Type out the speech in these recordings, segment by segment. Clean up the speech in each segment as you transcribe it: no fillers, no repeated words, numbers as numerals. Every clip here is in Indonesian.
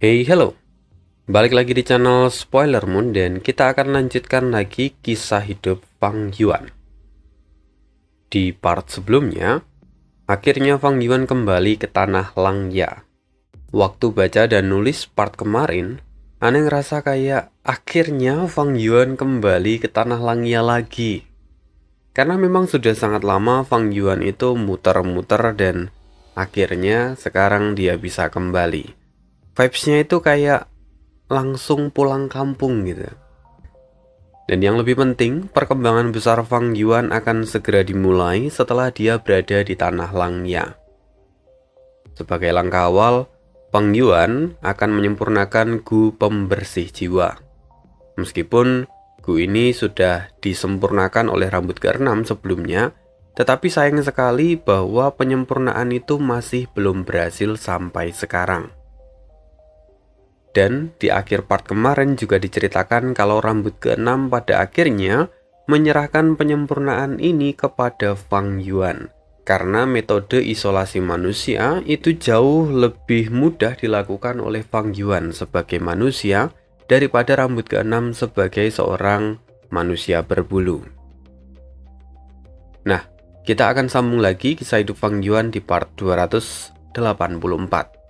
Hey, hello. Balik lagi di channel Spoiler Moon dan kita akan lanjutkan lagi kisah hidup Fang Yuan. Di part sebelumnya, akhirnya Fang Yuan kembali ke tanah Langya. Waktu baca dan nulis part kemarin, aneh ngerasa kayak akhirnya Fang Yuan kembali ke tanah Langya lagi. Karena memang sudah sangat lama Fang Yuan itu muter-muter dan akhirnya sekarang dia bisa kembali. Vibes-nya itu kayak langsung pulang kampung gitu. Dan yang lebih penting, perkembangan besar Fang Yuan akan segera dimulai setelah dia berada di tanah Langya. Sebagai langkah awal, Fang Yuan akan menyempurnakan Gu Pembersih Jiwa. Meskipun Gu ini sudah disempurnakan oleh rambut ke-6 sebelumnya, tetapi sayang sekali bahwa penyempurnaan itu masih belum berhasil sampai sekarang. Dan di akhir part kemarin juga diceritakan kalau rambut ke-6 pada akhirnya menyerahkan penyempurnaan ini kepada Fang Yuan. Karena metode isolasi manusia itu jauh lebih mudah dilakukan oleh Fang Yuan sebagai manusia daripada rambut ke-6 sebagai seorang manusia berbulu. Nah, kita akan sambung lagi kisah hidup Fang Yuan di part 284.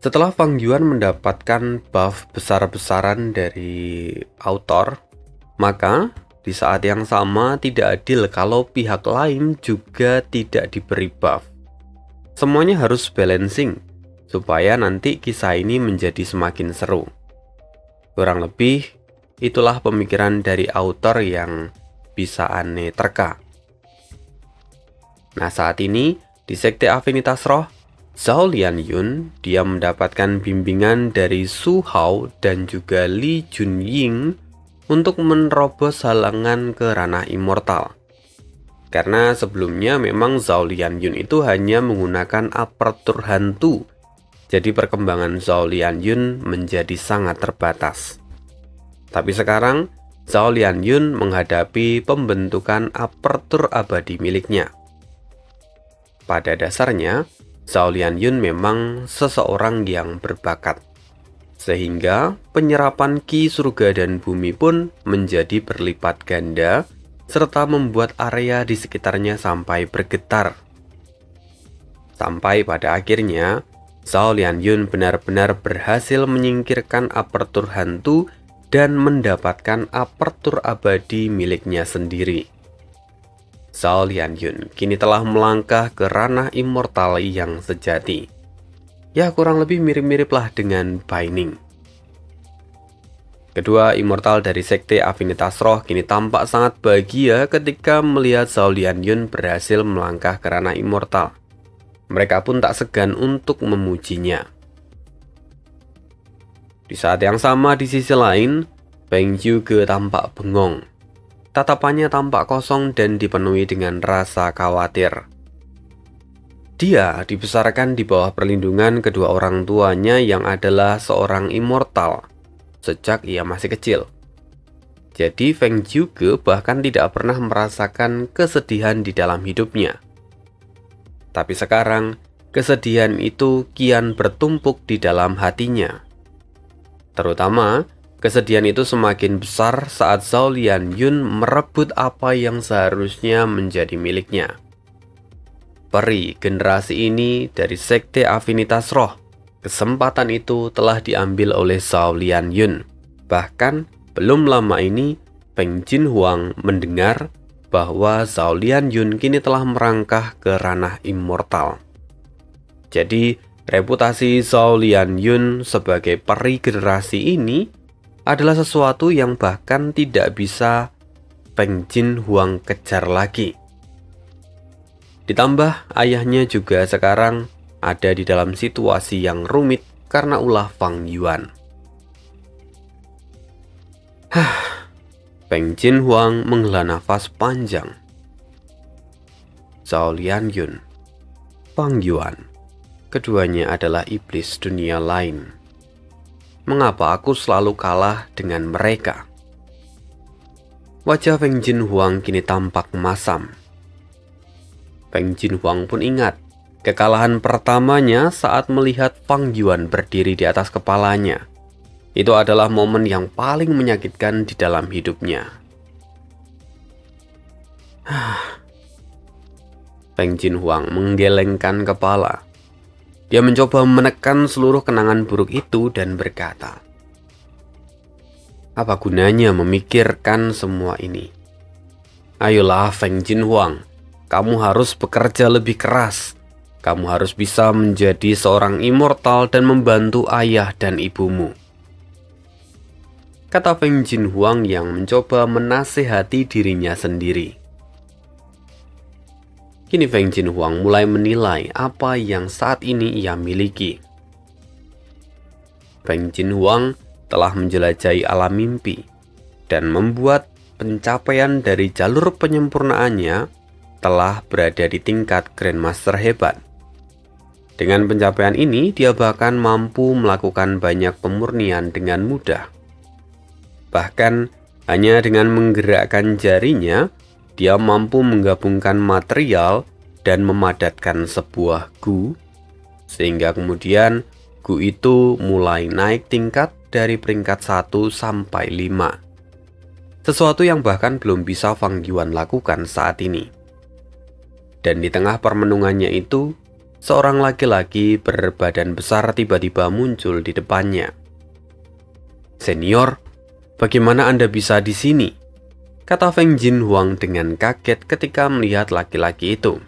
Setelah Fang Yuan mendapatkan buff besar-besaran dari autor, maka di saat yang sama tidak adil kalau pihak lain juga tidak diberi buff. Semuanya harus balancing, supaya nanti kisah ini menjadi semakin seru. Kurang lebih, itulah pemikiran dari autor yang bisa aneh terka. Nah, saat ini, di Sekte Afinitas Roh, Zhao Lianyun, dia mendapatkan bimbingan dari Su Hao dan juga Li Junying untuk menerobos halangan ke ranah immortal. Karena sebelumnya memang Zhao Lianyun itu hanya menggunakan apertur hantu, jadi perkembangan Zhao Lianyun menjadi sangat terbatas. Tapi sekarang, Zhao Lianyun menghadapi pembentukan apertur abadi miliknya. Pada dasarnya, Zhao Lianyun memang seseorang yang berbakat, sehingga penyerapan ki surga dan bumi pun menjadi berlipat ganda, serta membuat area di sekitarnya sampai bergetar. Sampai pada akhirnya, Zhao Lianyun benar-benar berhasil menyingkirkan apertur hantu dan mendapatkan apertur abadi miliknya sendiri. Zhao Lianyun kini telah melangkah ke ranah immortal yang sejati. Ya, kurang lebih mirip-mirip lah dengan Baining. Kedua immortal dari Sekte Afinitas Roh kini tampak sangat bahagia ketika melihat Zhao Lianyun berhasil melangkah ke ranah immortal. Mereka pun tak segan untuk memujinya. Di saat yang sama di sisi lain, Feng juga tampak bengong. Tatapannya tampak kosong dan dipenuhi dengan rasa khawatir. Dia dibesarkan di bawah perlindungan kedua orang tuanya yang adalah seorang immortal sejak ia masih kecil. Jadi Feng juga bahkan tidak pernah merasakan kesedihan di dalam hidupnya. Tapi sekarang, kesedihan itu kian bertumpuk di dalam hatinya. Terutama, kesedihan itu semakin besar saat Zhao Lianyun merebut apa yang seharusnya menjadi miliknya. Peri generasi ini dari Sekte Afinitas Roh, kesempatan itu telah diambil oleh Zhao Lianyun. Bahkan, belum lama ini, Feng Jinhuang mendengar bahwa Zhao Lianyun kini telah merangkah ke ranah immortal. Jadi, reputasi Zhao Lianyun sebagai peri generasi ini adalah sesuatu yang bahkan tidak bisa Feng Jinhuang kejar lagi. Ditambah ayahnya juga sekarang ada di dalam situasi yang rumit karena ulah Fang Yuan. Feng Jinhuang menghela nafas panjang. Zhao Lianyun, Fang Yuan, keduanya adalah iblis dunia lain. Mengapa aku selalu kalah dengan mereka? Wajah Feng Jinhuang kini tampak masam. Feng Jinhuang pun ingat Kekalahan pertamanya saat melihat Fang Yuan berdiri di atas kepalanya. Itu adalah momen yang paling menyakitkan di dalam hidupnya. Feng Jinhuang menggelengkan kepala. Dia mencoba menekan seluruh kenangan buruk itu dan berkata, "Apa gunanya memikirkan semua ini? Ayolah Feng Jinhuang, kamu harus bekerja lebih keras. Kamu harus bisa menjadi seorang immortal dan membantu ayah dan ibumu," kata Feng Jinhuang yang mencoba menasehati dirinya sendiri. Kini Feng Jinhuang mulai menilai apa yang saat ini ia miliki. Feng Jinhuang telah menjelajahi alam mimpi dan membuat pencapaian dari jalur penyempurnaannya telah berada di tingkat Grandmaster hebat. Dengan pencapaian ini, dia bahkan mampu melakukan banyak pemurnian dengan mudah. Bahkan, hanya dengan menggerakkan jarinya, dia mampu menggabungkan material dan memadatkan sebuah gu, sehingga kemudian gu itu mulai naik tingkat dari peringkat 1 sampai 5. Sesuatu yang bahkan belum bisa Fang Yuan lakukan saat ini. Dan di tengah permenungannya itu, seorang laki-laki berbadan besar tiba-tiba muncul di depannya. "Senior, bagaimana Anda bisa di sini?" kata Feng Jinhuang dengan kaget ketika melihat laki-laki itu.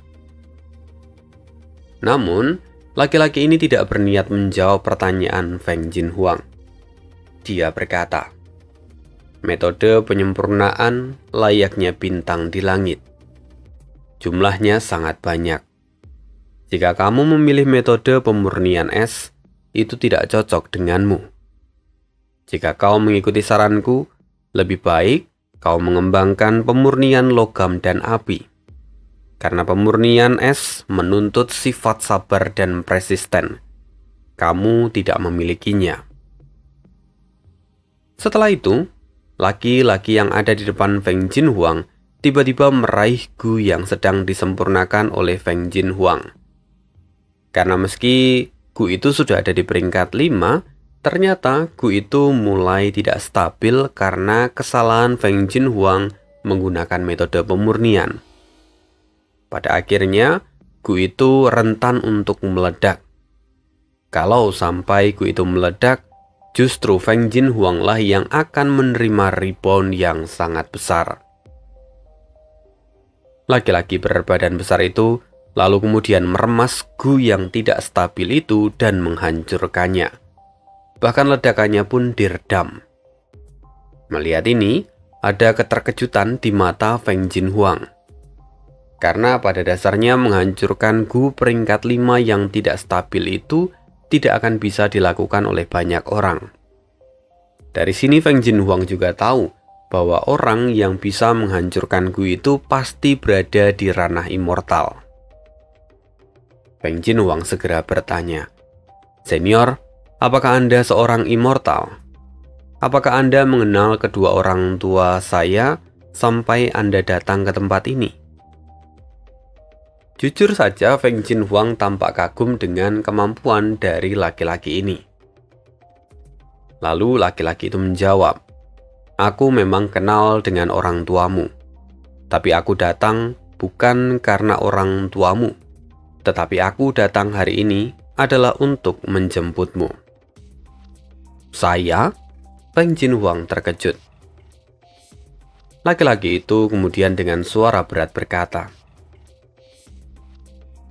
Namun, laki-laki ini tidak berniat menjawab pertanyaan Feng Jinhuang. Dia berkata, "Metode penyempurnaan layaknya bintang di langit. Jumlahnya sangat banyak. Jika kamu memilih metode pemurnian es, itu tidak cocok denganmu. Jika kau mengikuti saranku, lebih baik kau mengembangkan pemurnian logam dan api. Karena pemurnian es menuntut sifat sabar dan persisten. Kamu tidak memilikinya." Setelah itu, laki-laki yang ada di depan Feng Jinhuang tiba-tiba meraih gu yang sedang disempurnakan oleh Feng Jinhuang. Karena meski gu itu sudah ada di peringkat 5, ternyata gu itu mulai tidak stabil karena kesalahan Feng Jinhuang menggunakan metode pemurnian. Pada akhirnya, gu itu rentan untuk meledak. Kalau sampai gu itu meledak, justru Feng Jinhuang lah yang akan menerima rebound yang sangat besar. Laki-laki berbadan besar itu lalu kemudian meremas gu yang tidak stabil itu dan menghancurkannya. Bahkan ledakannya pun diredam. Melihat ini, ada keterkejutan di mata Feng Jinhuang. Karena pada dasarnya menghancurkan gu peringkat 5 yang tidak stabil itu tidak akan bisa dilakukan oleh banyak orang. Dari sini Feng Jinhuang juga tahu bahwa orang yang bisa menghancurkan gu itu pasti berada di ranah immortal. Feng Jinhuang segera bertanya, "Senior, apakah Anda seorang immortal? Apakah Anda mengenal kedua orang tua saya sampai Anda datang ke tempat ini?" Jujur saja, Feng Jinhuang tampak kagum dengan kemampuan dari laki-laki ini. Lalu laki-laki itu menjawab, "Aku memang kenal dengan orang tuamu, tapi aku datang bukan karena orang tuamu. Tetapi aku datang hari ini adalah untuk menjemputmu." "Saya?" Feng Jinhuang terkejut. Laki-laki itu kemudian dengan suara berat berkata,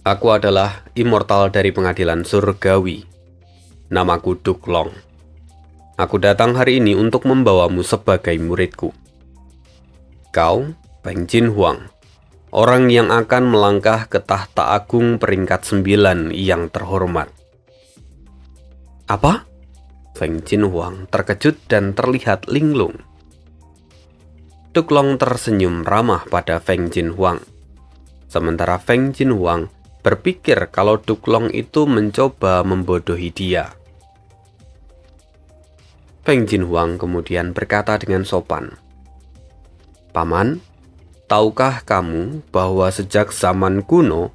"Aku adalah immortal dari pengadilan surgawi. Namaku Duklong. Aku datang hari ini untuk membawamu sebagai muridku. Kau, Feng Jinhuang, orang yang akan melangkah ke tahta agung peringkat 9 yang terhormat." "Apa?" Feng Jinhuang terkejut dan terlihat linglung. Duklong tersenyum ramah pada Feng Jinhuang. Sementara Feng Jinhuang berpikir kalau Duklong itu mencoba membodohi dia. Feng Jinhuang kemudian berkata dengan sopan, "Paman, tahukah kamu bahwa sejak zaman kuno,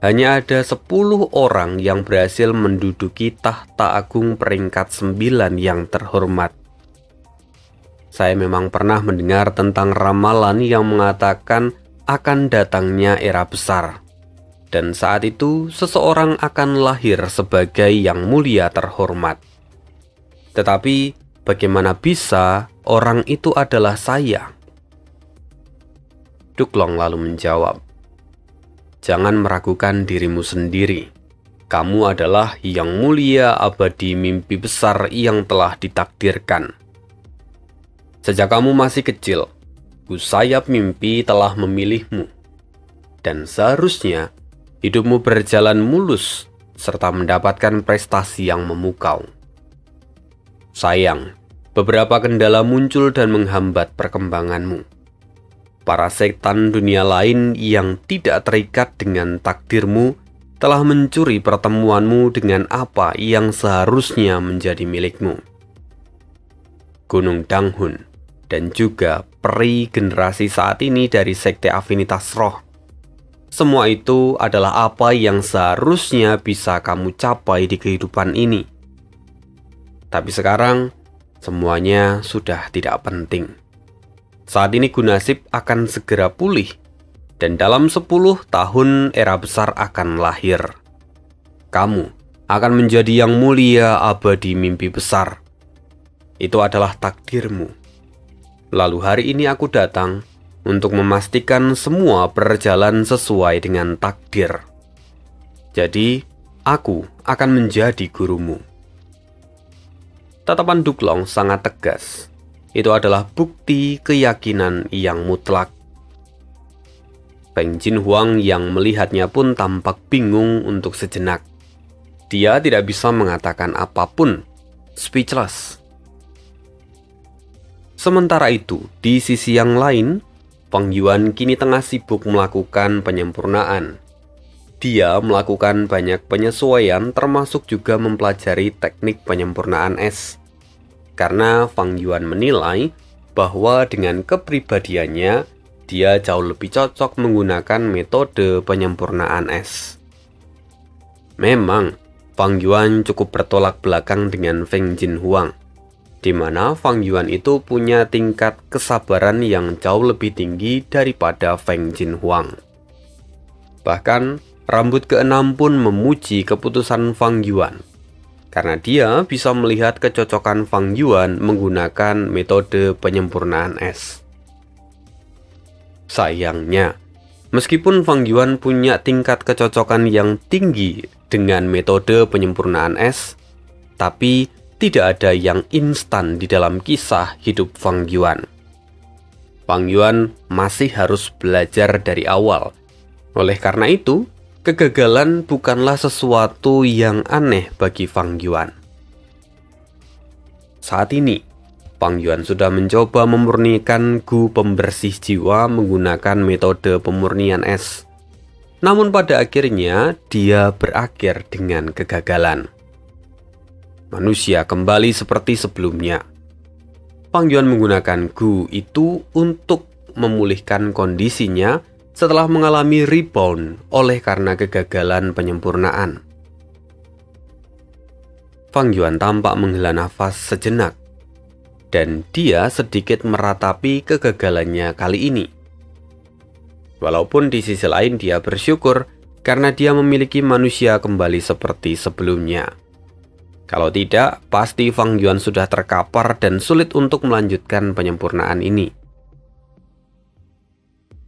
hanya ada 10 orang yang berhasil menduduki tahta agung peringkat 9 yang terhormat. Saya memang pernah mendengar tentang ramalan yang mengatakan akan datangnya era besar. Dan saat itu seseorang akan lahir sebagai yang mulia terhormat. Tetapi bagaimana bisa orang itu adalah saya? Duklong lalu menjawab, "Jangan meragukan dirimu sendiri. Kamu adalah yang mulia abadi mimpi besar yang telah ditakdirkan. Sejak kamu masih kecil, sayap mimpi telah memilihmu. Dan seharusnya hidupmu berjalan mulus serta mendapatkan prestasi yang memukau. Sayang, beberapa kendala muncul dan menghambat perkembanganmu. Para setan dunia lain yang tidak terikat dengan takdirmu telah mencuri pertemuanmu dengan apa yang seharusnya menjadi milikmu. Gunung Danghun dan juga peri generasi saat ini dari Sekte Afinitas Roh. Semua itu adalah apa yang seharusnya bisa kamu capai di kehidupan ini. Tapi sekarang, semuanya sudah tidak penting. Saat ini Gunasip akan segera pulih, dan dalam 10 tahun era besar akan lahir. Kamu akan menjadi yang mulia abadi mimpi besar. Itu adalah takdirmu. Lalu hari ini aku datang untuk memastikan semua berjalan sesuai dengan takdir. Jadi, aku akan menjadi gurumu." Tatapan Duklong sangat tegas. Itu adalah bukti keyakinan yang mutlak. Feng Jinhuang yang melihatnya pun tampak bingung untuk sejenak. Dia tidak bisa mengatakan apapun, speechless. Sementara itu, di sisi yang lain, Feng Yuan kini tengah sibuk melakukan penyempurnaan. Dia melakukan banyak penyesuaian termasuk juga mempelajari teknik penyempurnaan es. Karena Feng Yuan menilai bahwa dengan kepribadiannya, dia jauh lebih cocok menggunakan metode penyempurnaan es. Memang, Feng Yuan cukup bertolak belakang dengan Feng Jinhuang, di mana Feng Yuan itu punya tingkat kesabaran yang jauh lebih tinggi daripada Feng Jinhuang. Bahkan, rambut keenam pun memuji keputusan Feng Yuan, karena dia bisa melihat kecocokan Feng Yuan menggunakan metode penyempurnaan es. Sayangnya, meskipun Feng Yuan punya tingkat kecocokan yang tinggi dengan metode penyempurnaan es, tapi tidak ada yang instan di dalam kisah hidup Feng Yuan. Feng Yuan masih harus belajar dari awal. Oleh karena itu, kegagalan bukanlah sesuatu yang aneh bagi Feng Yuan. Saat ini, Feng Yuan sudah mencoba memurnikan gu pembersih jiwa menggunakan metode pemurnian es. Namun pada akhirnya, dia berakhir dengan kegagalan. Manusia kembali seperti sebelumnya. Feng Yuan menggunakan gu itu untuk memulihkan kondisinya setelah mengalami rebound oleh karena kegagalan penyempurnaan. Feng Yuan tampak menghela nafas sejenak, dan dia sedikit meratapi kegagalannya kali ini. Walaupun di sisi lain dia bersyukur karena dia memiliki manusia kembali seperti sebelumnya. Kalau tidak, pasti Feng Yuan sudah terkapar dan sulit untuk melanjutkan penyempurnaan ini.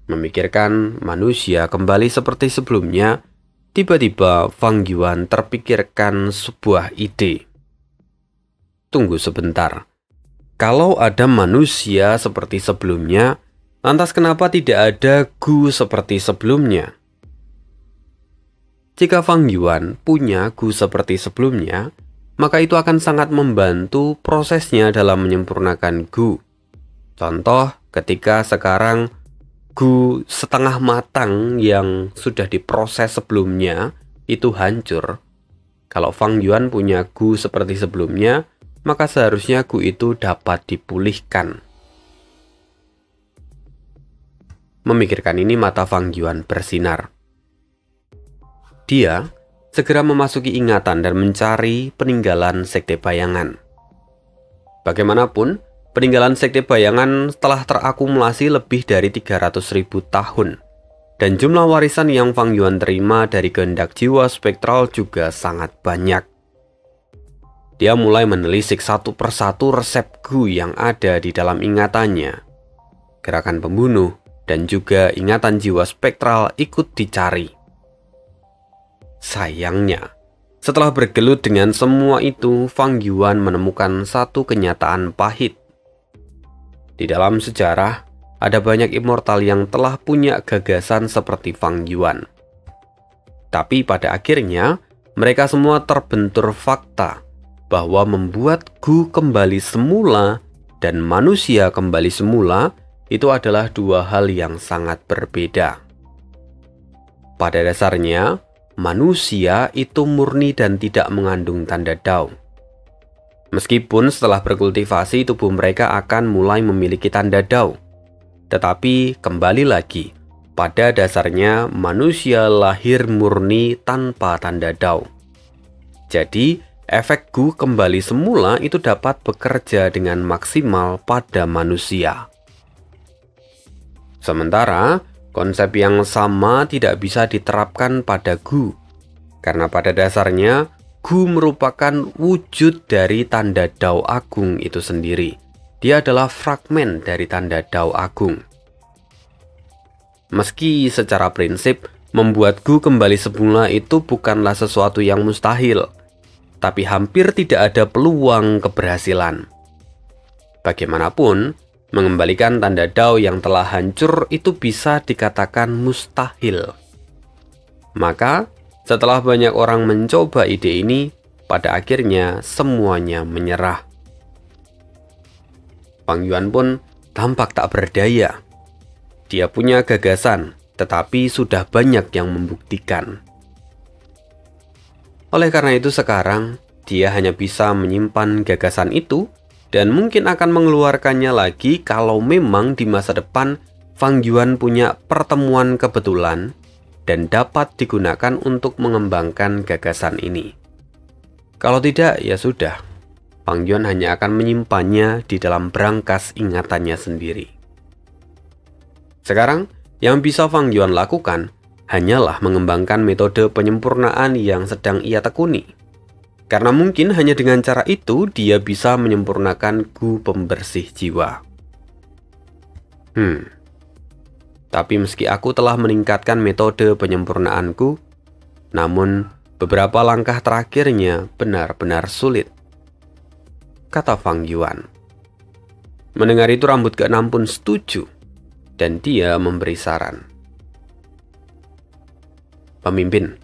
Memikirkan manusia kembali seperti sebelumnya, tiba-tiba Feng Yuan terpikirkan sebuah ide. Tunggu sebentar. Kalau ada manusia seperti sebelumnya, lantas kenapa tidak ada gu seperti sebelumnya? Jika Feng Yuan punya gu seperti sebelumnya, maka itu akan sangat membantu prosesnya dalam menyempurnakan gu. Contoh, ketika sekarang gu setengah matang yang sudah diproses sebelumnya itu hancur. Kalau Feng Yuan punya gu seperti sebelumnya, maka seharusnya gu itu dapat dipulihkan. Memikirkan ini, mata Feng Yuan bersinar. Dia segera memasuki ingatan dan mencari peninggalan Sekte Bayangan. Bagaimanapun, peninggalan Sekte Bayangan telah terakumulasi lebih dari 300.000 tahun. Dan jumlah warisan yang Fang Yuan terima dari kehendak jiwa spektral juga sangat banyak. Dia mulai menelisik satu persatu resep Gu yang ada di dalam ingatannya. Gerakan pembunuh dan juga ingatan jiwa spektral ikut dicari. Sayangnya, setelah bergelut dengan semua itu, Fang Yuan menemukan satu kenyataan pahit. Di dalam sejarah, ada banyak immortal yang telah punya gagasan seperti Fang Yuan. Tapi pada akhirnya, mereka semua terbentur fakta bahwa membuat Gu kembali semula dan manusia kembali semula itu adalah dua hal yang sangat berbeda. Pada dasarnya, manusia itu murni dan tidak mengandung tanda Dao. Meskipun setelah berkultivasi tubuh mereka akan mulai memiliki tanda Dao. Tetapi kembali lagi, pada dasarnya manusia lahir murni tanpa tanda Dao. Jadi, efek Gu kembali semula itu dapat bekerja dengan maksimal pada manusia. Sementara, konsep yang sama tidak bisa diterapkan pada Gu, karena pada dasarnya Gu merupakan wujud dari tanda Dao Agung itu sendiri. Dia adalah fragmen dari tanda Dao Agung. Meski secara prinsip membuat Gu kembali semula itu bukanlah sesuatu yang mustahil, tapi hampir tidak ada peluang keberhasilan. Bagaimanapun, mengembalikan tanda Dao yang telah hancur itu bisa dikatakan mustahil. Maka, setelah banyak orang mencoba ide ini, pada akhirnya semuanya menyerah. Fang Yuan pun tampak tak berdaya. Dia punya gagasan, tetapi sudah banyak yang membuktikan. Oleh karena itu sekarang, dia hanya bisa menyimpan gagasan itu dan mungkin akan mengeluarkannya lagi kalau memang di masa depan Fang Yuan punya pertemuan kebetulan dan dapat digunakan untuk mengembangkan gagasan ini. Kalau tidak, ya sudah. Fang Yuan hanya akan menyimpannya di dalam brankas ingatannya sendiri. Sekarang, yang bisa Fang Yuan lakukan hanyalah mengembangkan metode penyempurnaan yang sedang ia tekuni. Karena mungkin hanya dengan cara itu dia bisa menyempurnakan Gu pembersih jiwa. Tapi meski aku telah meningkatkan metode penyempurnaanku, namun beberapa langkah terakhirnya benar-benar sulit, kata Fang Yuan. Mendengar itu rambut keenam pun setuju, dan dia memberi saran. Pemimpin,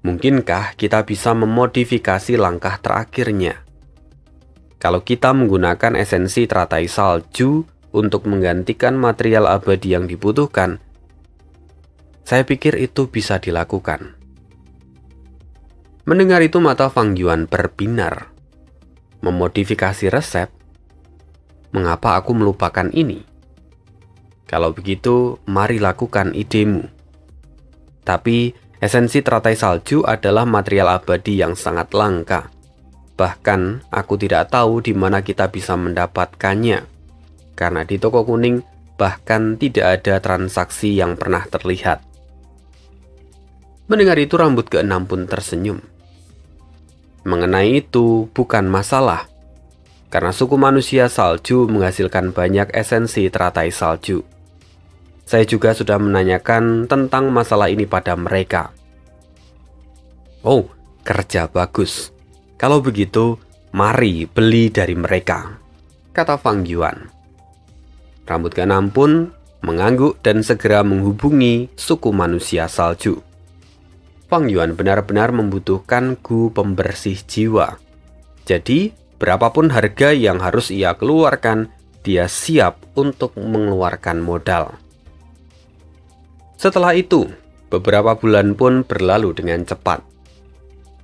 mungkinkah kita bisa memodifikasi langkah terakhirnya? Kalau kita menggunakan esensi teratai salju untuk menggantikan material abadi yang dibutuhkan, saya pikir itu bisa dilakukan. Mendengar itu mata Fang Yuan berbinar. Memodifikasi resep? Mengapa aku melupakan ini? Kalau begitu, mari lakukan idemu. Tapi, esensi teratai salju adalah material abadi yang sangat langka. Bahkan, aku tidak tahu di mana kita bisa mendapatkannya. Karena di toko kuning, bahkan tidak ada transaksi yang pernah terlihat. Mendengar itu, rambut keenam pun tersenyum. Mengenai itu, bukan masalah. Karena suku manusia salju menghasilkan banyak esensi teratai salju. Saya juga sudah menanyakan tentang masalah ini pada mereka. Oh, kerja bagus. Kalau begitu, mari beli dari mereka, kata Fang Yuan. Rambut keenam pun mengangguk dan segera menghubungi suku manusia salju. Fang Yuan benar-benar membutuhkan Gu pembersih jiwa. Jadi, berapapun harga yang harus ia keluarkan, dia siap untuk mengeluarkan modal. Setelah itu, beberapa bulan pun berlalu dengan cepat.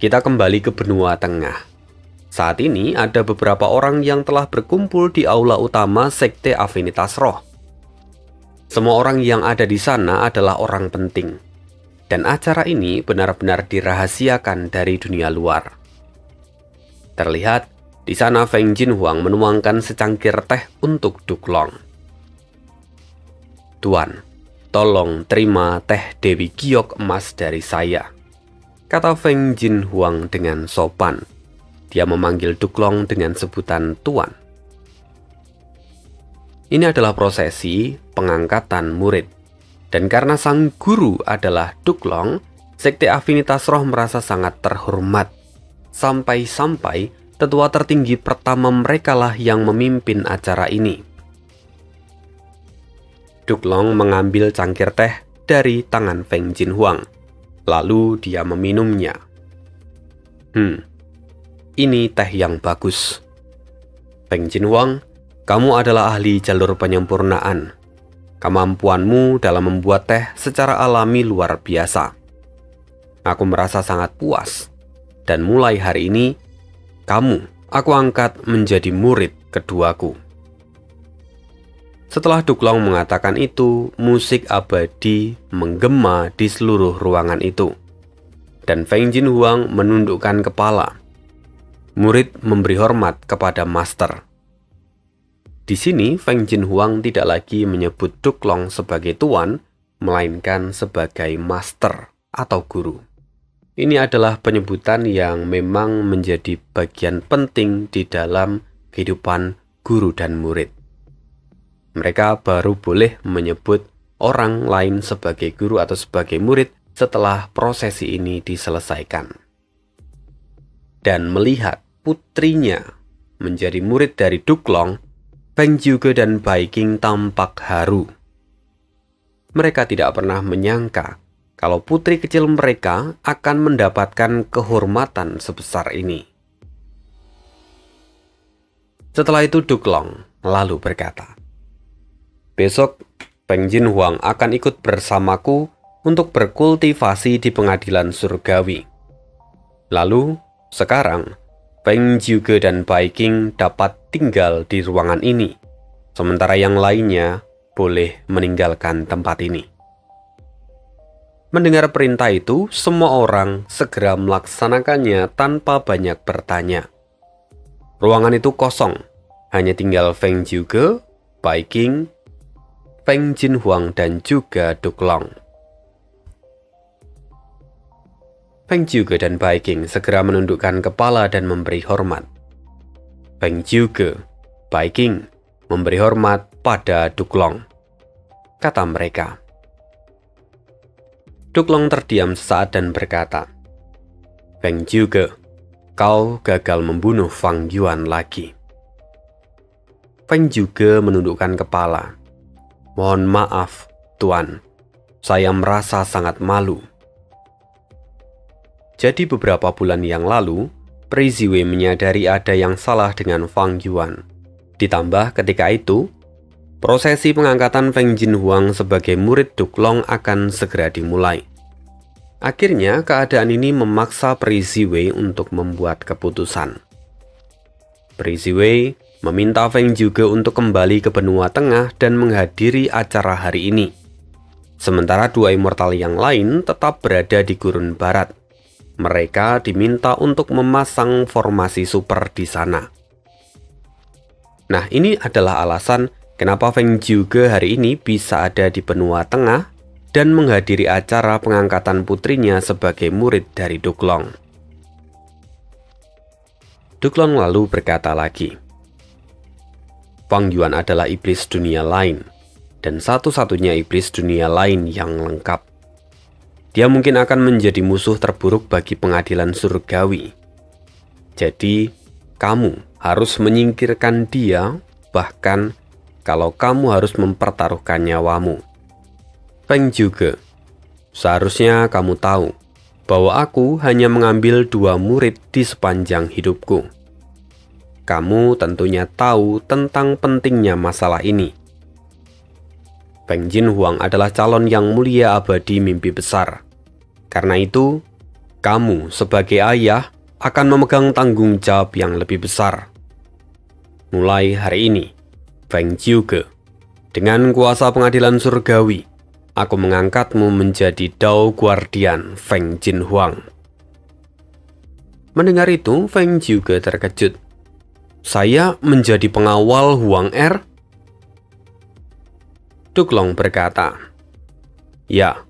Kita kembali ke benua tengah. Saat ini ada beberapa orang yang telah berkumpul di aula utama Sekte Afinitas Roh. Semua orang yang ada di sana adalah orang penting. dan acara ini benar-benar dirahasiakan dari dunia luar. Terlihat di sana Feng Jinhuang menuangkan secangkir teh untuk Duklong. "Tuan, tolong terima teh Dewi Giok emas dari saya," kata Feng Jinhuang dengan sopan. Dia memanggil Duklong dengan sebutan Tuan. Ini adalah prosesi pengangkatan murid. Dan karena sang guru adalah Duklong, Sekte Afinitas Roh merasa sangat terhormat. Sampai-sampai tetua tertinggi pertama mereka lah yang memimpin acara ini. Duklong mengambil cangkir teh dari tangan Feng Jinhuang. Lalu dia meminumnya. Ini teh yang bagus. Feng Jinhuang, kamu adalah ahli jalur penyempurnaan. Kemampuanmu dalam membuat teh secara alami luar biasa. Aku merasa sangat puas. Dan mulai hari ini, aku angkat menjadi murid keduaku. Setelah Duklong mengatakan itu, musik abadi menggema di seluruh ruangan itu. Dan Feng Jinhuang menundukkan kepala. Murid memberi hormat kepada master. Di sini Feng Jinhuang tidak lagi menyebut Duklong sebagai tuan, melainkan sebagai master atau guru. Ini adalah penyebutan yang memang menjadi bagian penting di dalam kehidupan guru dan murid. Mereka baru boleh menyebut orang lain sebagai guru atau sebagai murid setelah prosesi ini diselesaikan. Dan melihat putrinya menjadi murid dari Duklong, Feng Jiuge dan Bai Qing tampak haru. Mereka tidak pernah menyangka kalau putri kecil mereka akan mendapatkan kehormatan sebesar ini. Setelah itu Duklong lalu berkata, "Besok Feng Jinhuang akan ikut bersamaku untuk berkultivasi di pengadilan surgawi. Lalu, sekarang Feng Jiuge dan Bai Qing dapat tinggal di ruangan ini, sementara yang lainnya boleh meninggalkan tempat ini." Mendengar perintah itu, semua orang segera melaksanakannya tanpa banyak bertanya. Ruangan itu kosong, hanya tinggal Feng Jiuge, Bai Qing, Feng Jinhuang, dan juga Duklong. Feng Jiuge dan Bai Qing segera menundukkan kepala dan memberi hormat. Feng Jiuge, Bai Qing memberi hormat pada Duklong. Kata mereka. Duklong terdiam sesaat dan berkata, "Feng Jiuge, kau gagal membunuh Fang Yuan lagi." Feng Jiuge menundukkan kepala. "Mohon maaf, Tuan. Saya merasa sangat malu." Jadi beberapa bulan yang lalu, Pei Ziwei menyadari ada yang salah dengan Fang Yuan. Ditambah ketika itu, prosesi pengangkatan Feng Jinhuang sebagai murid Duklong akan segera dimulai. Akhirnya, keadaan ini memaksa Pei Ziwei untuk membuat keputusan. Pei Ziwei meminta Feng Jiuge untuk kembali ke benua tengah dan menghadiri acara hari ini. Sementara dua immortal yang lain tetap berada di gurun barat. Mereka diminta untuk memasang formasi super di sana. Nah, ini adalah alasan kenapa Feng Jiuge hari ini bisa ada di benua tengah dan menghadiri acara pengangkatan putrinya sebagai murid dari Duklong. Duklong lalu berkata lagi, "Fang Yuan adalah iblis dunia lain, dan satu-satunya iblis dunia lain yang lengkap. Dia mungkin akan menjadi musuh terburuk bagi pengadilan surgawi. Jadi, kamu harus menyingkirkan dia, bahkan kalau kamu harus mempertaruhkan nyawamu. Feng Jiuge, seharusnya kamu tahu bahwa aku hanya mengambil 2 murid di sepanjang hidupku. Kamu tentunya tahu tentang pentingnya masalah ini. Feng Jinhuang adalah calon yang mulia abadi mimpi besar. Karena itu, kamu sebagai ayah akan memegang tanggung jawab yang lebih besar. Mulai hari ini, Feng Jiuge, dengan kuasa pengadilan surgawi, Aku mengangkatmu menjadi Dao Guardian Feng Jinhuang. Mendengar itu, Feng juga terkejut. Saya menjadi pengawal Huang Er? Duklong berkata, ya,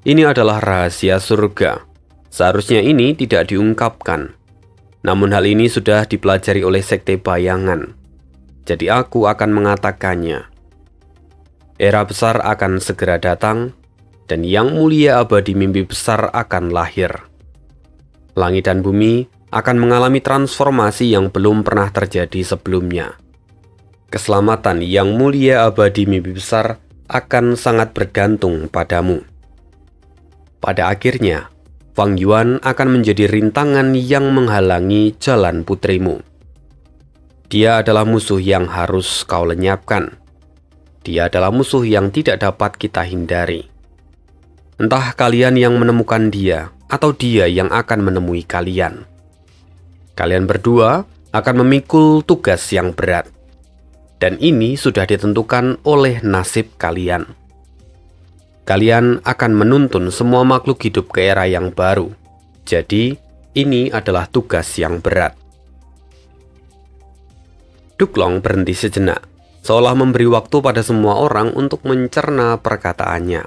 ini adalah rahasia surga. Seharusnya ini tidak diungkapkan. Namun hal ini sudah dipelajari oleh Sekte Bayangan. Jadi aku akan mengatakannya. Era besar akan segera datang, dan yang mulia abadi mimpi besar akan lahir. Langit dan bumi akan mengalami transformasi yang belum pernah terjadi sebelumnya. Keselamatan yang mulia abadi mimpi besar akan sangat bergantung padamu. Pada akhirnya, Fang Yuan akan menjadi rintangan yang menghalangi jalan putrimu. Dia adalah musuh yang harus kau lenyapkan. Dia adalah musuh yang tidak dapat kita hindari. Entah kalian yang menemukan dia, atau dia yang akan menemui kalian. Kalian berdua akan memikul tugas yang berat. Dan ini sudah ditentukan oleh nasib kalian. Kalian akan menuntun semua makhluk hidup ke era yang baru. Jadi, ini adalah tugas yang berat. Duklong berhenti sejenak, seolah memberi waktu pada semua orang untuk mencerna perkataannya.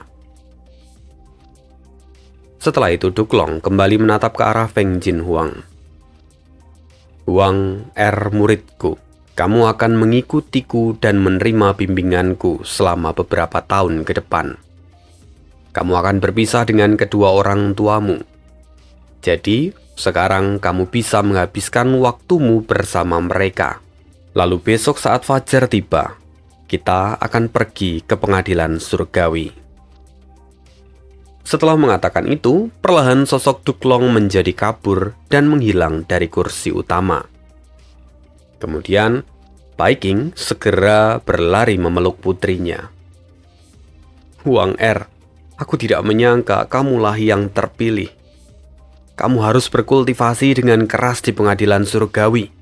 Setelah itu Duklong kembali menatap ke arah Feng Jinhuang. Huang Er muridku, kamu akan mengikutiku dan menerima bimbinganku selama beberapa tahun ke depan. Kamu akan berpisah dengan kedua orang tuamu. Jadi, sekarang kamu bisa menghabiskan waktumu bersama mereka. Lalu besok saat fajar tiba, kita akan pergi ke pengadilan surgawi. Setelah mengatakan itu, perlahan sosok Duklong menjadi kabur dan menghilang dari kursi utama. Kemudian, Pai Qing segera berlari memeluk putrinya. Huang Er, aku tidak menyangka kamulah yang terpilih. Kamu harus berkultivasi dengan keras di pengadilan surgawi.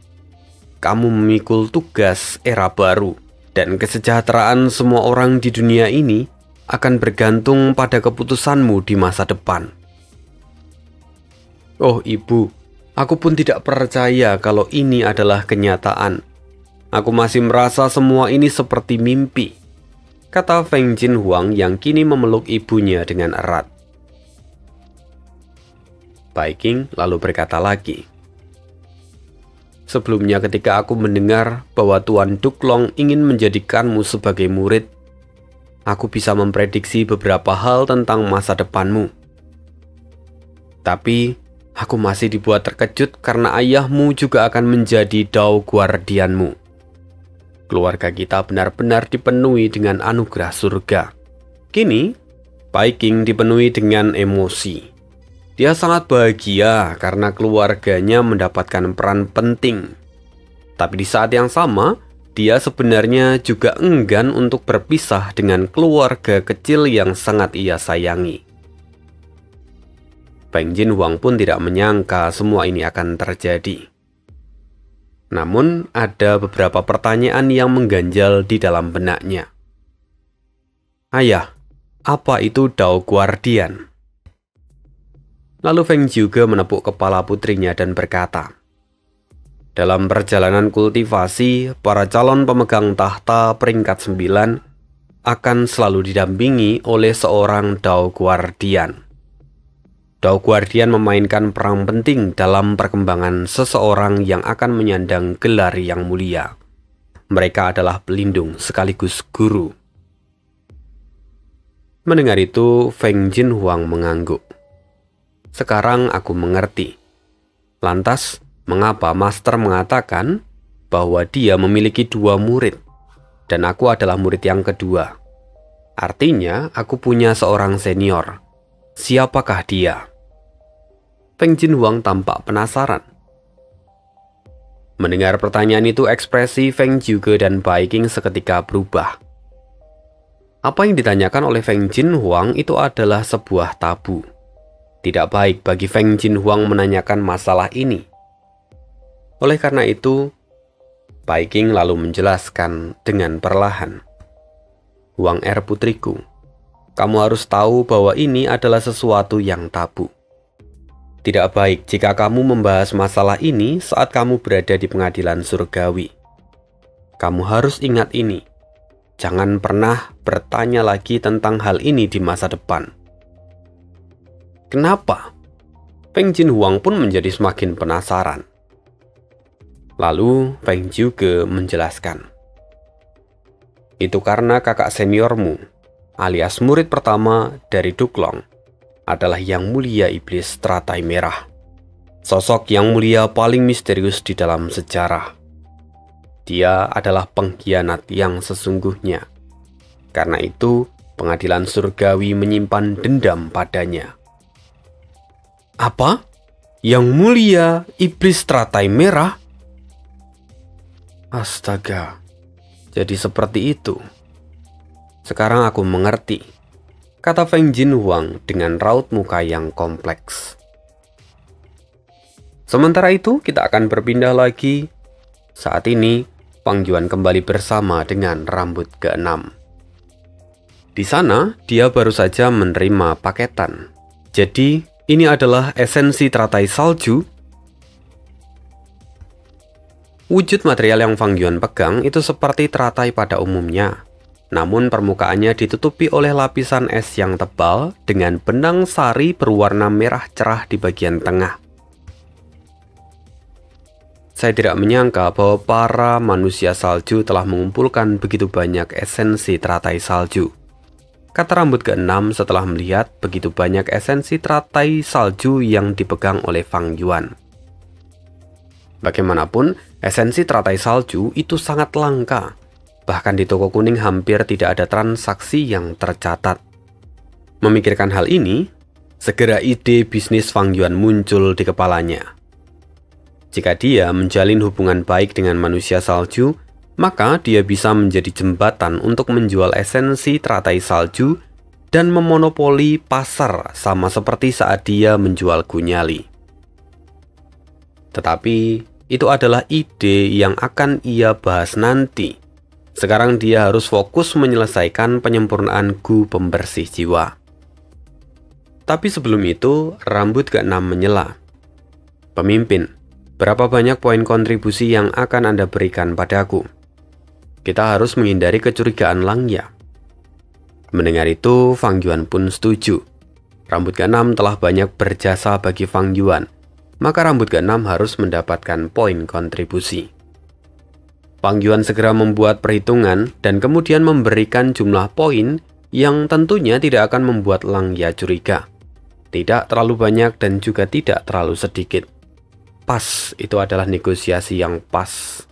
Kamu memikul tugas era baru, dan kesejahteraan semua orang di dunia ini akan bergantung pada keputusanmu di masa depan. Oh ibu, aku pun tidak percaya kalau ini adalah kenyataan. Aku masih merasa semua ini seperti mimpi, kata Feng Jinhuang yang kini memeluk ibunya dengan erat. Pai Qing lalu berkata lagi, sebelumnya ketika aku mendengar bahwa Tuan Duklong ingin menjadikanmu sebagai murid, aku bisa memprediksi beberapa hal tentang masa depanmu. Tapi, aku masih dibuat terkejut karena ayahmu juga akan menjadi Dao Guardianmu. Keluarga kita benar-benar dipenuhi dengan anugerah surga. Kini, Pai Qing dipenuhi dengan emosi. Dia sangat bahagia karena keluarganya mendapatkan peran penting. Tapi di saat yang sama, dia sebenarnya juga enggan untuk berpisah dengan keluarga kecil yang sangat ia sayangi. Feng Jinhuang pun tidak menyangka semua ini akan terjadi. Namun, ada beberapa pertanyaan yang mengganjal di dalam benaknya. Ayah, apa itu Dao Guardian? Lalu Feng juga menepuk kepala putrinya dan berkata, dalam perjalanan kultivasi, para calon pemegang tahta peringkat 9 akan selalu didampingi oleh seorang Dao Guardian. Dao Guardian memainkan peran penting dalam perkembangan seseorang yang akan menyandang gelar yang mulia. Mereka adalah pelindung sekaligus guru. Mendengar itu, Feng Jinhuang mengangguk. Sekarang aku mengerti. Lantas, mengapa Master mengatakan bahwa dia memiliki 2 murid, dan aku adalah murid yang kedua? Artinya, aku punya seorang senior. Siapakah dia? Feng Jinhuang tampak penasaran. Mendengar pertanyaan itu, ekspresi Feng Juga dan Pai Qing seketika berubah. Apa yang ditanyakan oleh Feng Jinhuang itu adalah sebuah tabu. Tidak baik bagi Feng Jinhuang menanyakan masalah ini. Oleh karena itu, Pai Qing lalu menjelaskan dengan perlahan. Huang Er putriku, Kamu harus tahu bahwa ini adalah sesuatu yang tabu. Tidak baik jika kamu membahas masalah ini saat kamu berada di pengadilan surgawi. Kamu harus ingat ini. Jangan pernah bertanya lagi tentang hal ini di masa depan. Kenapa? Feng Jinhuang pun menjadi semakin penasaran. Lalu Feng Jiuge menjelaskan. Itu karena kakak seniormu, alias murid pertama dari Duklong, adalah yang mulia iblis teratai merah. Sosok yang mulia paling misterius di dalam sejarah. Dia adalah pengkhianat yang sesungguhnya. Karena itu, pengadilan surgawi menyimpan dendam padanya. Apa? Yang mulia iblis teratai merah? Astaga, jadi seperti itu. Sekarang aku mengerti, kata Feng Jinhuang dengan raut muka yang kompleks. Sementara itu, kita akan berpindah lagi. Saat ini, Fang Yuan kembali bersama dengan rambut ke-6. Di sana, dia baru saja menerima paketan. Jadi, ini adalah esensi teratai salju. Wujud material yang Fang Yuan pegang itu seperti teratai pada umumnya. Namun permukaannya ditutupi oleh lapisan es yang tebal dengan benang sari berwarna merah cerah di bagian tengah. Saya tidak menyangka bahwa para manusia salju telah mengumpulkan begitu banyak esensi teratai salju, kata rambut ke-6 setelah melihat begitu banyak esensi teratai salju yang dipegang oleh Fang Yuan. Bagaimanapun, esensi teratai salju itu sangat langka. Bahkan di toko kuning hampir tidak ada transaksi yang tercatat. Memikirkan hal ini, segera ide bisnis Fang Yuan muncul di kepalanya. Jika dia menjalin hubungan baik dengan manusia salju, maka dia bisa menjadi jembatan untuk menjual esensi teratai salju dan memonopoli pasar sama seperti saat dia menjual gunyali. Tetapi, itu adalah ide yang akan ia bahas nanti. Sekarang dia harus fokus menyelesaikan penyempurnaan gu pembersih jiwa. Tapi sebelum itu, rambut ke-6 menyela. Pemimpin, berapa banyak poin kontribusi yang akan Anda berikan padaku? Kita harus menghindari kecurigaan Langya. Mendengar itu, Fang Yuan pun setuju. Rambut ke-6 telah banyak berjasa bagi Fang Yuan, maka rambut ke-6 harus mendapatkan poin kontribusi. Fang Yuan segera membuat perhitungan dan kemudian memberikan jumlah poin yang tentunya tidak akan membuat Langya curiga. Tidak terlalu banyak dan juga tidak terlalu sedikit. Pas, itu adalah negosiasi yang pas.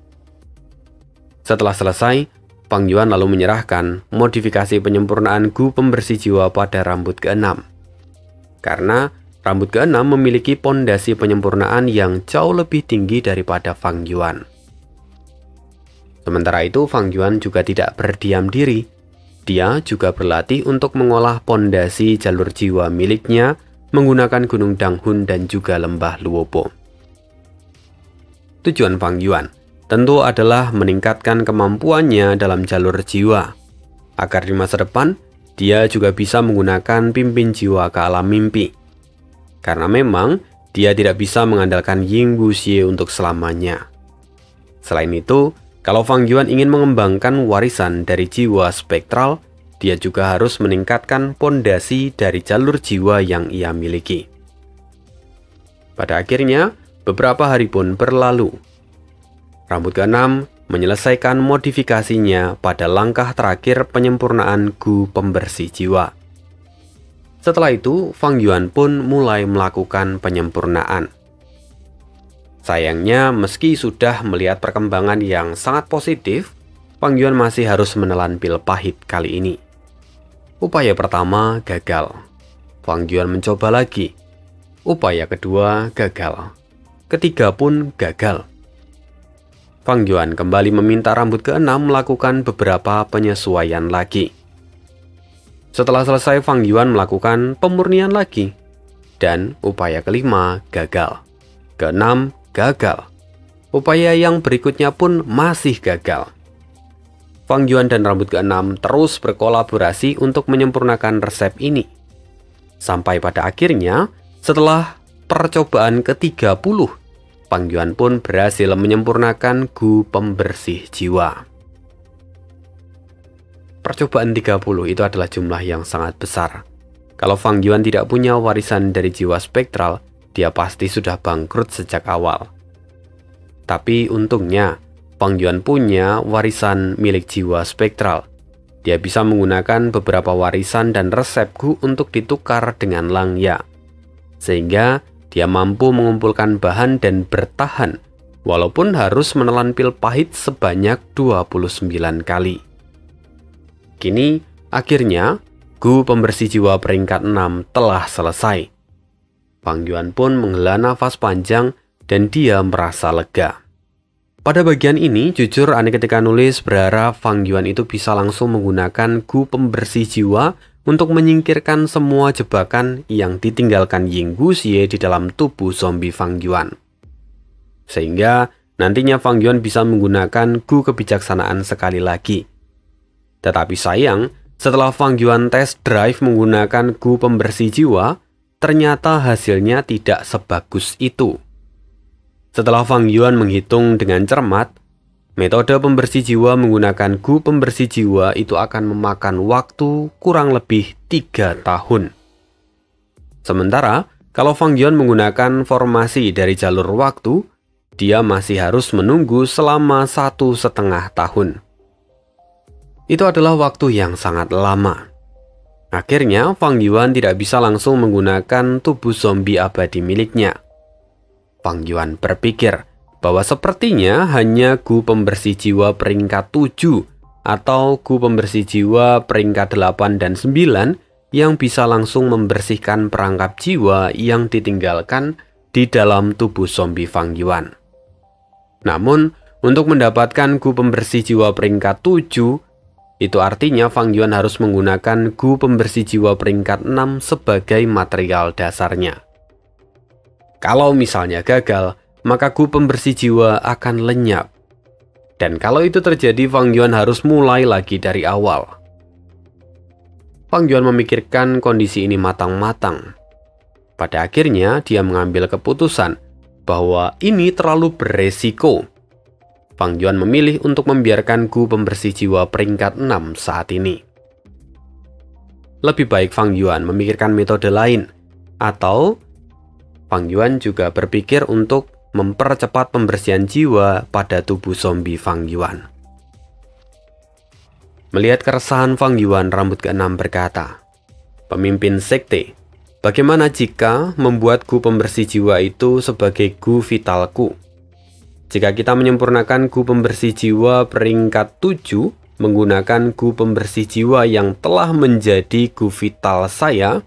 Setelah selesai, Fang Yuan lalu menyerahkan modifikasi penyempurnaan gu pembersih jiwa pada rambut ke-6. Karena rambut ke-6 memiliki pondasi penyempurnaan yang jauh lebih tinggi daripada Fang Yuan. Sementara itu, Fang Yuan juga tidak berdiam diri. Dia juga berlatih untuk mengolah pondasi jalur jiwa miliknya menggunakan Gunung Danghun dan juga Lembah Luobo. Tujuan Fang Yuan tentu adalah meningkatkan kemampuannya dalam jalur jiwa, agar di masa depan dia juga bisa menggunakan pimpin jiwa ke alam mimpi. Karena memang dia tidak bisa mengandalkan Ying Wuxie untuk selamanya. Selain itu, kalau Fang Yuan ingin mengembangkan warisan dari jiwa spektral, dia juga harus meningkatkan pondasi dari jalur jiwa yang ia miliki. Pada akhirnya, beberapa hari pun berlalu. Rambut ke-6 menyelesaikan modifikasinya pada langkah terakhir penyempurnaan gu pembersih jiwa. Setelah itu, Fang Yuan pun mulai melakukan penyempurnaan. Sayangnya, meski sudah melihat perkembangan yang sangat positif, Fang Yuan masih harus menelan pil pahit kali ini. Upaya pertama gagal. Fang Yuan mencoba lagi. Upaya kedua gagal. Ketiga pun gagal. Fang Yuan kembali meminta rambut ke-6 melakukan beberapa penyesuaian lagi. Setelah selesai, Fang Yuan melakukan pemurnian lagi. Dan upaya kelima gagal. Ke-6 gagal. Upaya yang berikutnya pun masih gagal. Fang Yuan dan rambut keenam terus berkolaborasi untuk menyempurnakan resep ini. Sampai pada akhirnya, setelah percobaan ke-30, Fang Yuan pun berhasil menyempurnakan gu pembersih jiwa. Percobaan 30 itu adalah jumlah yang sangat besar. Kalau Fang Yuan tidak punya warisan dari jiwa spektral, dia pasti sudah bangkrut sejak awal. Tapi untungnya, Fang Yuan punya warisan milik jiwa spektral. Dia bisa menggunakan beberapa warisan dan resep gu untuk ditukar dengan Langya. Sehingga dia mampu mengumpulkan bahan dan bertahan, walaupun harus menelan pil pahit sebanyak 29 kali. Kini, akhirnya, gu pembersih jiwa peringkat 6 telah selesai. Fang Yuan pun menghela nafas panjang dan dia merasa lega. Pada bagian ini, jujur Ane ketika nulis berharap Fang Yuan itu bisa langsung menggunakan gu pembersih jiwa untuk menyingkirkan semua jebakan yang ditinggalkan Ying Guxie di dalam tubuh zombie Fang Yuan. Sehingga nantinya Fang Yuan bisa menggunakan gu kebijaksanaan sekali lagi. Tetapi sayang, setelah Fang Yuan test drive menggunakan gu pembersih jiwa, ternyata hasilnya tidak sebagus itu. Setelah Fang Yuan menghitung dengan cermat, metode pembersih jiwa menggunakan gu pembersih jiwa itu akan memakan waktu kurang lebih 3 tahun. Sementara, kalau Fang Yuan menggunakan formasi dari jalur waktu, dia masih harus menunggu selama 1,5 tahun. Itu adalah waktu yang sangat lama. Akhirnya, Fang Yuan tidak bisa langsung menggunakan tubuh zombie abadi miliknya. Fang Yuan berpikir bahwa sepertinya hanya gu pembersih jiwa peringkat 7 atau gu pembersih jiwa peringkat 8 dan 9 yang bisa langsung membersihkan perangkap jiwa yang ditinggalkan di dalam tubuh zombie Fang Yuan. Namun, untuk mendapatkan gu pembersih jiwa peringkat 7, itu artinya Fang Yuan harus menggunakan gu pembersih jiwa peringkat 6 sebagai material dasarnya. Kalau misalnya gagal, maka gu pembersih jiwa akan lenyap. Dan kalau itu terjadi, Fang Yuan harus mulai lagi dari awal. Fang Yuan memikirkan kondisi ini matang-matang. Pada akhirnya, dia mengambil keputusan bahwa ini terlalu beresiko. Fang Yuan memilih untuk membiarkan gu pembersih jiwa peringkat 6 saat ini. Lebih baik Fang Yuan memikirkan metode lain, atau Fang Yuan juga berpikir untuk mempercepat pembersihan jiwa pada tubuh zombie Fang Yuan. Melihat keresahan Fang Yuan, rambut keenam berkata, "Pemimpin sekte, bagaimana jika membuat gu pembersih jiwa itu sebagai gu vitalku? Jika kita menyempurnakan gu pembersih jiwa peringkat 7 menggunakan gu pembersih jiwa yang telah menjadi gu vital saya,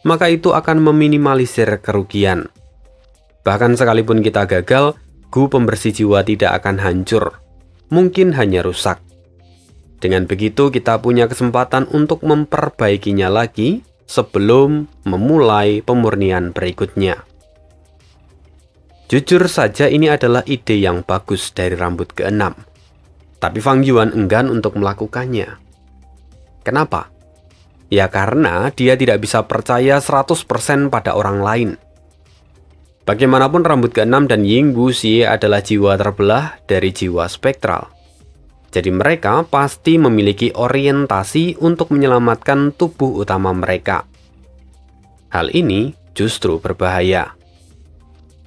maka itu akan meminimalisir kerugian. Bahkan sekalipun kita gagal, gu pembersih jiwa tidak akan hancur, mungkin hanya rusak. Dengan begitu kita punya kesempatan untuk memperbaikinya lagi sebelum memulai pemurnian berikutnya." Jujur saja ini adalah ide yang bagus dari rambut keenam. Tapi Fang Yuan enggan untuk melakukannya. Kenapa? Ya karena dia tidak bisa percaya 100% pada orang lain. Bagaimanapun rambut keenam dan Ying Guxie adalah jiwa terbelah dari jiwa spektral. Jadi mereka pasti memiliki orientasi untuk menyelamatkan tubuh utama mereka. Hal ini justru berbahaya.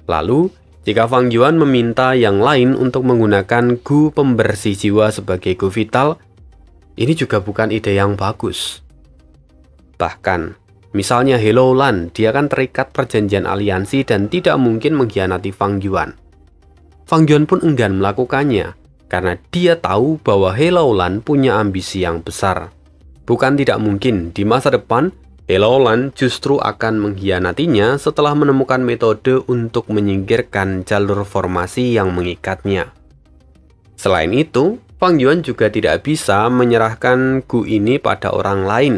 Lalu, jika Fang Yuan meminta yang lain untuk menggunakan gu pembersih jiwa sebagai gu vital, ini juga bukan ide yang bagus. Bahkan, misalnya Hello Lan, dia kan terikat perjanjian aliansi dan tidak mungkin mengkhianati Fang Yuan. Fang Yuan pun enggan melakukannya, karena dia tahu bahwa Hello Lan punya ambisi yang besar. Bukan tidak mungkin di masa depan, Hello Lan justru akan mengkhianatinya setelah menemukan metode untuk menyingkirkan jalur formasi yang mengikatnya. Selain itu, Fang Yuan juga tidak bisa menyerahkan gu ini pada orang lain,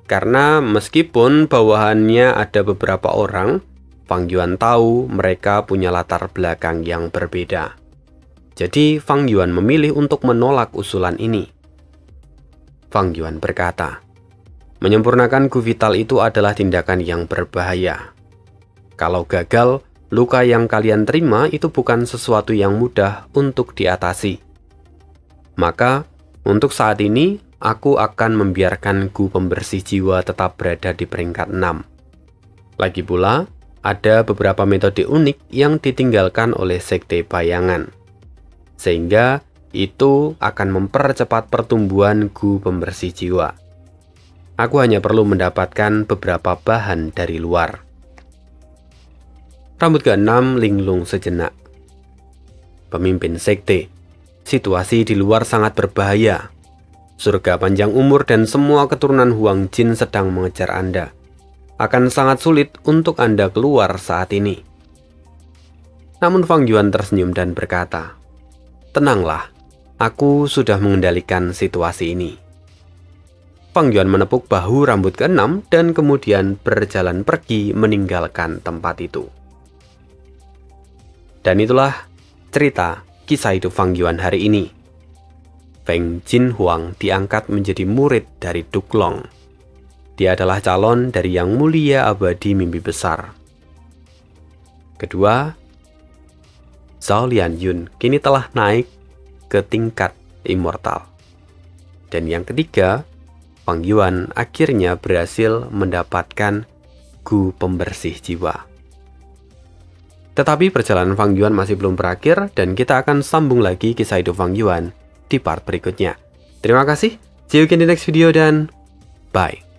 karena meskipun bawahannya ada beberapa orang, Fang Yuan tahu mereka punya latar belakang yang berbeda. Jadi Fang Yuan memilih untuk menolak usulan ini. Fang Yuan berkata, menyempurnakan Gu Vital itu adalah tindakan yang berbahaya. Kalau gagal, luka yang kalian terima itu bukan sesuatu yang mudah untuk diatasi. Maka, untuk saat ini, aku akan membiarkan Gu pembersih jiwa tetap berada di peringkat 6. Lagi pula, ada beberapa metode unik yang ditinggalkan oleh Sekte Bayangan. Sehingga, itu akan mempercepat pertumbuhan Gu pembersih jiwa. Aku hanya perlu mendapatkan beberapa bahan dari luar. Rambut ke-6 linglung sejenak. Pemimpin sekte, situasi di luar sangat berbahaya. Surga panjang umur dan semua keturunan Huang Jin sedang mengejar Anda. Akan sangat sulit untuk Anda keluar saat ini. Namun Fang Yuan tersenyum dan berkata, tenanglah, aku sudah mengendalikan situasi ini. Fang Yuan menepuk bahu rambut ke-6 dan kemudian berjalan pergi meninggalkan tempat itu. Dan itulah cerita kisah hidup Fang Yuan hari ini. Feng Jinhuang diangkat menjadi murid dari Duklong. Dia adalah calon dari Yang Mulia Abadi Mimpi Besar. Kedua, Zhao Lianyun kini telah naik ke tingkat immortal. Dan yang ketiga, Fang Yuan akhirnya berhasil mendapatkan Gu pembersih jiwa. Tetapi perjalanan Fang Yuan masih belum berakhir dan kita akan sambung lagi kisah hidup Fang Yuan di part berikutnya. Terima kasih, see you again in the next video dan bye.